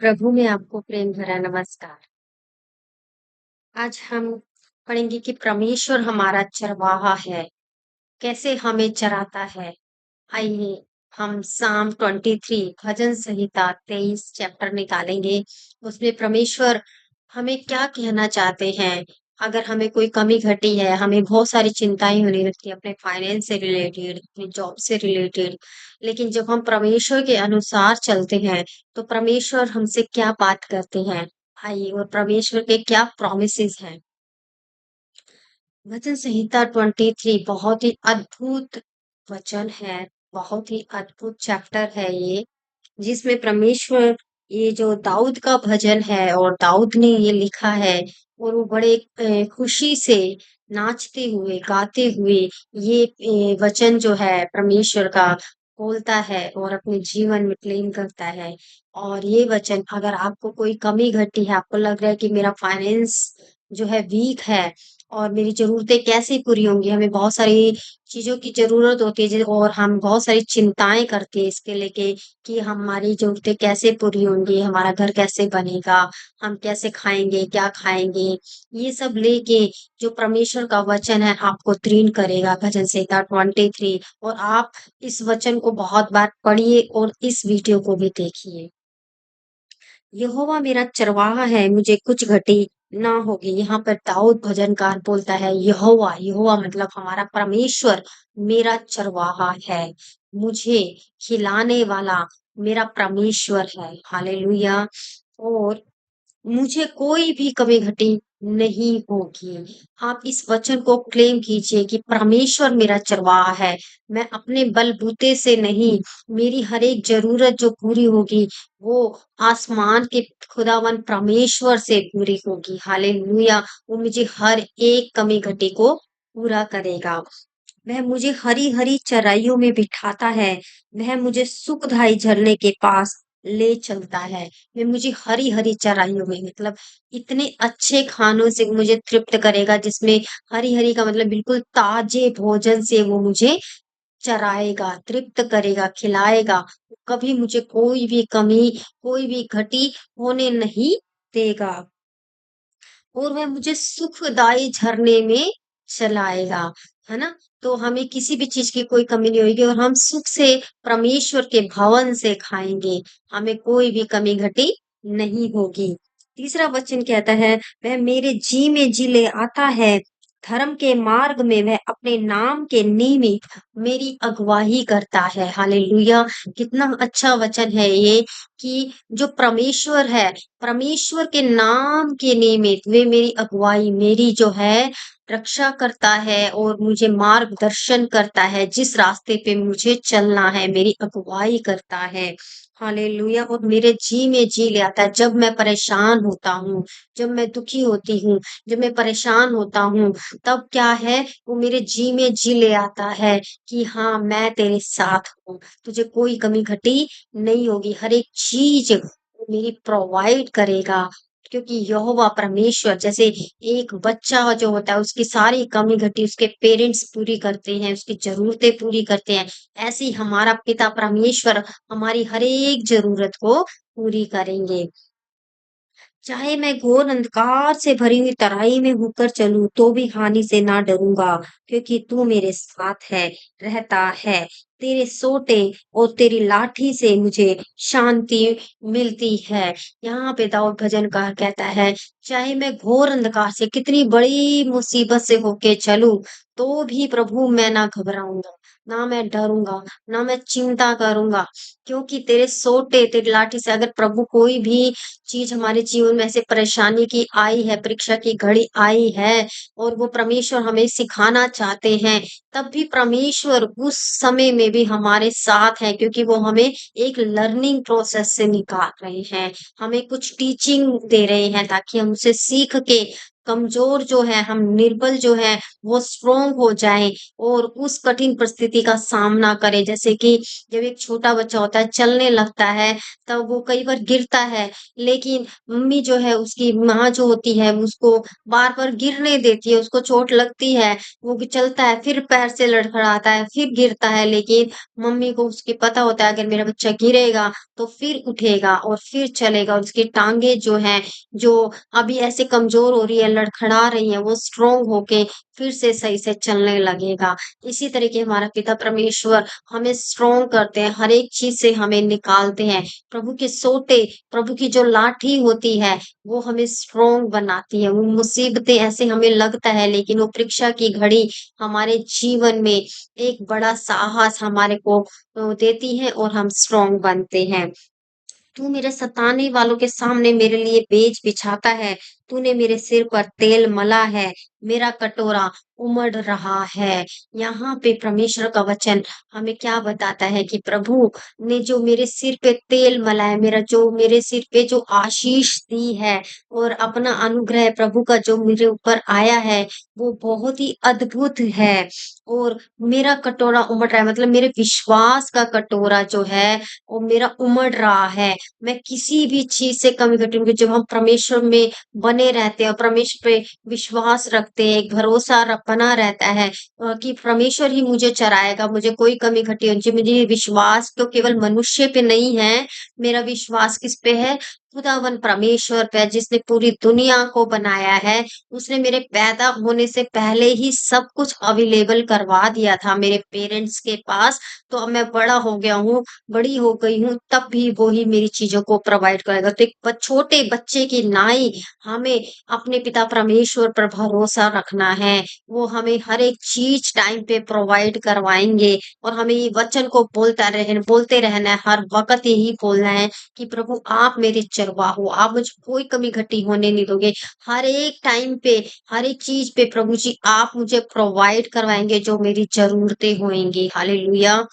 प्रभु में आपको प्रेम भरा नमस्कार। आज हम पढ़ेंगे कि परमेश्वर हमारा चरवाहा है, कैसे हमें चराता है। आइए हम साम 23 भजन संहिता 23 चैप्टर निकालेंगे। उसमें परमेश्वर हमें क्या कहना चाहते हैं। अगर हमें कोई कमी घटी है, हमें बहुत सारी चिंताएं होने लगती है अपने फाइनेंस से रिलेटेड, अपने जॉब से रिलेटेड। लेकिन जब हम परमेश्वर के अनुसार चलते हैं, तो परमेश्वर हमसे क्या बात करते हैं। आइए, और परमेश्वर के क्या प्रॉमिसेस हैं। वचन संहिता 23 बहुत ही अद्भुत वचन है, बहुत ही अद्भुत चैप्टर है ये, जिसमें परमेश्वर, ये जो दाऊद का भजन है और दाऊद ने ये लिखा है, और वो बड़े खुशी से नाचते हुए गाते हुए ये वचन जो है परमेश्वर का बोलता है और अपने जीवन में क्लेम करता है। और ये वचन, अगर आपको कोई कमी घटी है, आपको लग रहा है कि मेरा फाइनेंस जो है वीक है और मेरी जरूरतें कैसे पूरी होंगी, हमें बहुत सारी चीजों की जरूरत होती है और हम बहुत सारी चिंताएं करते हैं इसके लेके कि हमारी ज़रूरतें कैसे पूरी होंगी, हमारा घर कैसे बनेगा, हम कैसे खाएँगे, क्या खाएँगे। ये सब लेके जो परमेश्वर का वचन है आपको तृण करेगा, भजन संहिता 23। और आप इस वचन को बहुत बार पढ़िए और इस वीडियो को भी देखिए। यहोवा मेरा चरवाहा है, मुझे कुछ घटी ना होगी। यहाँ पर दाऊद भजनकार बोलता है, यहोवा, यहोवा मतलब हमारा परमेश्वर मेरा चरवाहा है, मुझे खिलाने वाला मेरा परमेश्वर है। हालेलुया। और मुझे कोई भी कमी घटी नहीं होगी। आप इस वचन को क्लेम कीजिए कि परमेश्वर मेरा चरवाहा है। मैं अपने बलबूते से नहीं, मेरी हर एक ज़रूरत जो पूरी होगी, वो आसमान के खुदावन परमेश्वर से पूरी होगी। हालेलुया! वो मुझे हर एक कमी घटी को पूरा करेगा। वह मुझे हरी-हरी चराइयों में बिठाता है, वह मुझे सुखदायी झरने के पास ले चलता है। वह मुझे हरी-हरी चराइयों में मतलब इतने अच्छे खानों से मुझे तृप्त करेगा, जिसमें हरी-हरी का मतलब बिल्कुल ताजे भोजन से वो मुझे चराएगा, तृप्त करेगा, खिलाएगा। कभी मुझे कोई भी कमी, कोई भी घटी होने नहीं देगा। और वह मुझे सुखदाई झरने में चलाएगा, है ना? तो हमें किसी भी चीज़ की कोई कमी नहीं होएगी और हम सुख से परमेश्वर के भवन से खाएँगे, हमें कोई भी कमी घटी नहीं होगी। तीसरा वचन कहता है, वह मेरे जी में जी ले आता है, धर्म के मार्ग में वह अपने नाम के निमित्त मेरी अगुवाई करता है। हालेलुया! कितना अच्छा वचन है ये कि जो परमेश्वर है, परमेश्वर के नाम के निमित्त वे मेरी अगुवाई, मेरी जो है रक्षा करता है और मुझे मार्गदर्शन करता है, जिस रास्ते पे मुझे चलना है, मेरी अगुवाई करता है। हालेलुया! और मेरे जी में जी ले आता है। जब मैं परेशान होता हूँ, जब मैं दुखी होती हूँ, जब मैं परेशान होता हूँ, तब क्या है, वो मेरे जी में जी ले आता है कि हाँ, मैं तेरे साथ हूँ, तुझे कोई कमी घटी नहीं होगी, हर एक चीज़ वो मेरी प्रोवाइड करेगा। क्योंकि यहोवा परमेश्वर, जैसे एक बच्चा जो होता है उसकी सारी कमी घटी उसके पेरेंट्स पूरी करते हैं, उसकी ज़रूरतें पूरी करते हैं, ऐसे ही हमारा पिता परमेश्वर हमारी हर एक ज़रूरत को पूरी करेंगे। चाहे मैं घोर अंधकार से भरी हुई तराई में होकर चलूं, तो भी हानि से ना डरूंगा, क्योंकि तू मेरे साथ है, रहता है। तेरे सोटे और तेरी लाठी से मुझे शांति मिलती है। यहाँ पे दाऊद भजनकार कहता है, चाहे मैं घोर अंधकार से कितनी बड़ी मुसीबत से होके चलूं, तो भी प्रभु मैं ना घबराऊंगा, ना मैं डरूंगा, ना मैं चिंता करूंगा, क्योंकि तेरे सोटे, तेरी लाठी से अगर प्रभु कोई भी चीज हमारे जीवन में ऐसे परेशानी की आई है, परीक्षा की घड़ी आई है और वो परमेश्वर हमें सिखाना चाहते हैं, तब भी परमेश्वर उस समय में भी हमारे साथ हैं, क्योंकि वो हमें एक लर्निंग प्रोसेस से निकाल रहे हैं, हमें कुछ टीचिंग दे रहे हैं ताकि हम उसे सीख के कमज़ोर जो है, हम निर्बल जो हैं, वो स्ट्रॉन्ग हो जाएँ और उस कठिन परिस्थिति का सामना करें। जैसे कि जब एक छोटा बच्चा होता है, चलने लगता है, तब वो कई बार गिरता है, लेकिन मम्मी जो है, उसकी माँ जो होती है, उसको बार-बार गिरने देती है, उसको चोट लगती है, वो चलता है, फिर पैर से लड़खड़ाता है, फिर गिरता है, लेकिन मम्मी को उसकी पता होता है अगर मेरा बच्चा गिरेगा तो फिर उठेगा और फिर चलेगा और उसकी टाँगे जो हैं, जो अभी ऐसे कमज़ोर हो रही है, लड़खड़ा रही हैं, वो स्ट्रॉन्ग होके फिर से सही से चलने लगेगा। इसी तरीके हमारा पिता परमेश्वर हमें स्ट्रॉन्ग करते हैं, हर एक चीज़ से हमें निकालते हैं। प्रभु के सोते, प्रभु की जो लाठी होती है, वो हमें स्ट्रॉन्ग बनाती है। वो मुसीबतें ऐसे हमें लगता है, लेकिन वो परीक्षा की घड़ी हमारे जीवन में एक बड़ा साहस हमारे को देती है और हम स्ट्रॉन्ग बनते हैं। तू मेरे सताने वालों के सामने मेरे लिए पेज बिछाता है। तूने मेरे सिर पर तेल मला है, मेरा कटोरा उमड़ रहा है। यहाँ पे परमेश्वर का वचन हमें क्या बताता है कि प्रभु ने जो मेरे सिर पे तेल मला है, मेरा जो मेरे सिर पे जो आशीष दी है और अपना अनुग्रह प्रभु का जो मेरे ऊपर आया है, वो बहुत ही अद्भुत है। और मेरा कटोरा उमड़ रहा है, मतलब मेरे विश्वास का कटोरा जो है, वो मेरा उमड़ रहा है। मैं किसी भी चीज़ से कमी घटी नहीं। जब हम परमेश्वर में बने रहते हैं और परमेश्वर पे विश्वास रखते हैं, एक भरोसा बना रहता है कि परमेश्वर ही मुझे चराएगा, मुझे कोई कमी घटी जी मुझे विश्वास तो केवल मनुष्य पे नहीं है, मेरा विश्वास किस पे है? खुदावन परमेश्वर पे है, जिसने पूरी दुनिया को बनाया है। उसने मेरे पैदा होने से पहले ही सब कुछ अवेलेबल करवा दिया था मेरे पेरेंट्स के पास। तो अब मैं बड़ा हो गया हूँ, बड़ी हो गई हूँ, तब भी वो ही मेरी चीज़ों को प्रोवाइड करेगा। तो एक छोटे बच्चे की नाई हमें अपने पिता परमेश्वर पर भरोसा रखना है। वो हमें हर एक चीज़ टाइम पे प्रोवाइड करवाएँगे और हमें ये वचन को बोलते रहना है, हर वक़्त यही बोलना है कि प्रभु आप मेरे चरवाहो, आप मुझे कोई कमी घटी होने नहीं दोगे। हर एक टाइम पे, हर एक चीज़ पे प्रभु जी आप मुझे प्रोवाइड करवाएँगे जो मेरी ज़रूरतें होएँगी। हालेलुया!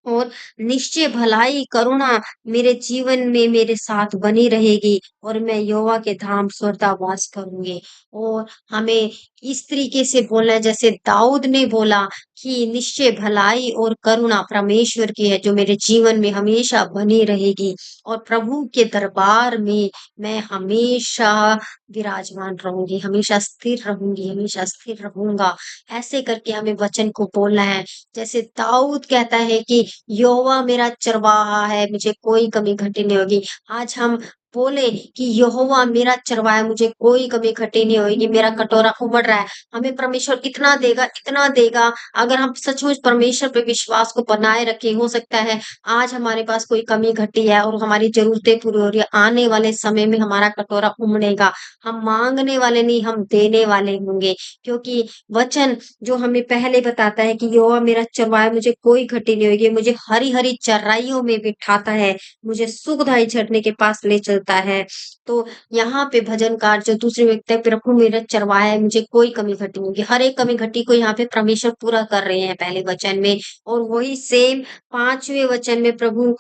और निश्चय भलाई, करुणा मेरे जीवन में मेरे साथ बनी रहेगी और मैं यहोवा के धाम स्वर्गवास करूँगी। और हमें इस तरीके से बोलना है जैसे दाऊद ने बोला कि निश्चय भलाई और करुणा परमेश्वर की है जो मेरे जीवन में हमेशा बनी रहेगी और प्रभु के दरबार में मैं हमेशा विराजमान रहूँगी, हमेशा स्थिर रहूँगी, हमेशा स्थिर रहूँगा। ऐसे करके हमें वचन को बोलना है। जैसे दाऊद कहता है कि यहोवा मेरा चरवाहा है, मुझे कोई कमी घटी नहीं होगी। आज हम बोले कि यहोवा मेरा चरवाहा है, मुझे कोई कमी घटी नहीं होगी, मेरा कटोरा उमड़ रहा है। हमें परमेश्वर इतना देगा, अगर हम सचमुच परमेश्वर पे विश्वास को बनाए रखें, हो सकता है आज हमारे पास कोई कमी घटी है और हमारी ज़रूरतें पूरी हो रही है, आने वाले समय में हमारा कटोरा उमड़ेगा। हम माँगने वाले नहीं, हम देने वाले होंगे, क्योंकि वचन जो हमें पहले बताता है कि यहोवा मेरा चरवाहा है, मुझे कोई घटी नहीं होगी, मुझे हरी-हरी चराइयों में बिठाता है, मुझे सुखदायी झरने के पास ले चलता है। तो यहाँ पे भजनकार जो दूसरे व्यक्ति है, प्रभु मेरा चरवाहा है, मुझे कोई कमी घटी नहीं होगी। हर एक कमी घटी को यहाँ पे परमेश्वर पूरा कर रहे हैं पहले वचन में और वही सेम 5वें वचन में प्रभु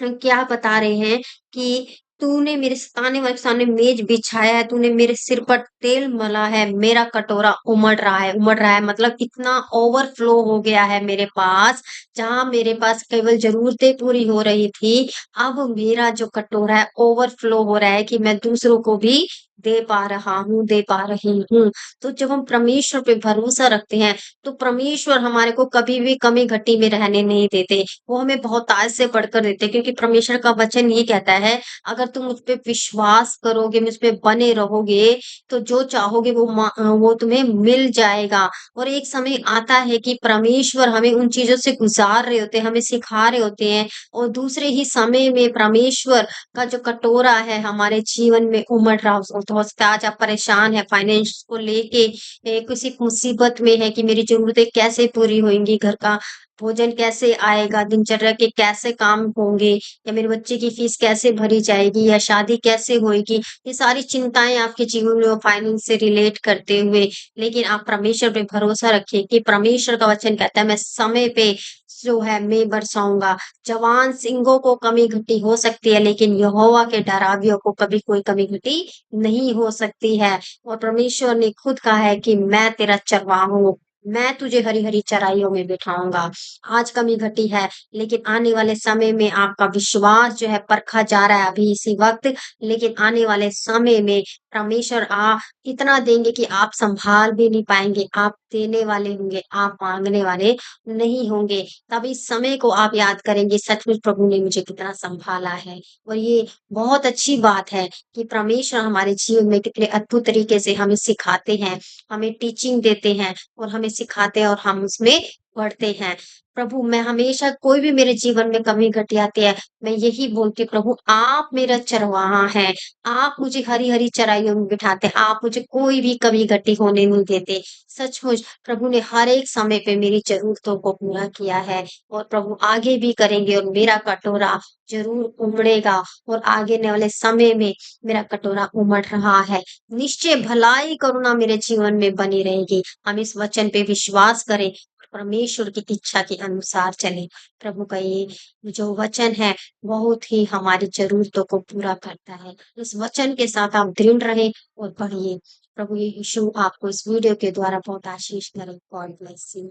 क्या बता रहे हैं कि तूने मेरे सताने वाले के सामने मेज बिछाया है, तूने मेरे सिर पर तेल मला है, मेरा कटोरा उमड़ रहा है मतलब इतना ओवरफ्लो हो गया है मेरे पास, जहाँ मेरे पास केवल ज़रूरतें पूरी हो रही थी, अब मेरा जो कटोरा है ओवरफ्लो हो रहा है कि मैं दूसरों को भी दे पा रहा हूँ, दे पा रही हूँ। तो जब हम परमेश्वर पे भरोसा रखते हैं, तो परमेश्वर हमारे को कभी भी कमी-घटी में रहने नहीं देते। वो हमें बहुतायत से बढ़कर देते हैं क्योंकि परमेश्वर का वचन ये कहता है अगर तुम मुझ पे विश्वास करोगे, मुझ पे बने रहोगे, तो जो चाहोगे वो तुम्हें मिल जाएगा। और एक समय आता है कि परमेश्वर हमें उन चीज़ों से गुज़ार रहे होते हैं, हमें सिखा रहे होते हैं और दूसरे ही समय में परमेश्वर का जो कटोरा है हमारे जीवन में उमड़ रहा हो सकता है आज आप परेशान हैं फाइनेंस को लेके किसी मुसीबत में है कि मेरी ज़रूरतें कैसे पूरी होंगी, घर का भोजन कैसे आएगा, दिनचर्या के कैसे काम होंगे या मेरे बच्चे की फीस कैसे भरी जाएगी या शादी कैसे होएगी। ये सारी चिंताएँ आपके जीवन में फाइनेंस से रिलेट करते हुए, लेकिन आप परमेश्वर पे भरोसा रखिए कि परमेश्वर का वचन कहता है मैं समय पे जो है मैं बरसाऊँगा। जवान सींगों को कमी घटी हो सकती है, लेकिन यहोवा के डरावियों को कभी कोई कमी घटी नहीं हो सकती है। और परमेश्वर ने खुद कहा है कि मैं तेरा चरवाहा हूँ, मैं तुझे हरी-हरी चराइयों में बिठाऊँगा। आज कमी घटी है, लेकिन आने वाले समय में आपका विश्वास जो है परखा जा रहा है अभी इसी वक़्त, लेकिन आने वाले समय में परमेश्वर इतना देंगे कि आप सँभाल भी नहीं पाएँगे। आप देने वाले होंगे, आप माँगने वाले नहीं होंगे। तब इस समय को आप याद करेंगे, सचमुच प्रभु ने मुझे कितना सँभाला है। और ये बहुत अच्छी बात है कि परमेश्वर हमारे जीवन में कितने अद्भुत तरीके से हमें सिखाते हैं, हमें टीचिंग देते हैं और हमें सिखाते हैं और हम उसमें बढ़ते हैं। प्रभु मैं हमेशा कोई भी मेरे जीवन में कमी घटी आती है, मैं यही बोलती हूँ प्रभु आप मेरा चरवाहा हैं, आप मुझे हरी-हरी चराइयों में बिठाते हैं, आप मुझे कोई भी कमी घटी होने नहीं देते। सचमुच प्रभु ने हर एक समय पे मेरी ज़रूरतों को पूरा किया है और प्रभु आगे भी करेंगे और मेरा कटोरा ज़रूर उमड़ेगा और आगे आने वाले समय में मेरा कटोरा उमड़ रहा है। निश्चय भलाई करुणा मेरे जीवन में बनी रहेगी। हम इस वचन पे विश्वास करें और परमेश्वर की इच्छा के अनुसार चलें। प्रभु का ये जो वचन है बहुत ही हमारी ज़रूरतों को पूरा करता है। इस वचन के साथ आप दृढ़ रहें और बढ़िए। प्रभु यीशु आपको इस वीडियो के द्वारा बहुत आशीष करे। God bless you.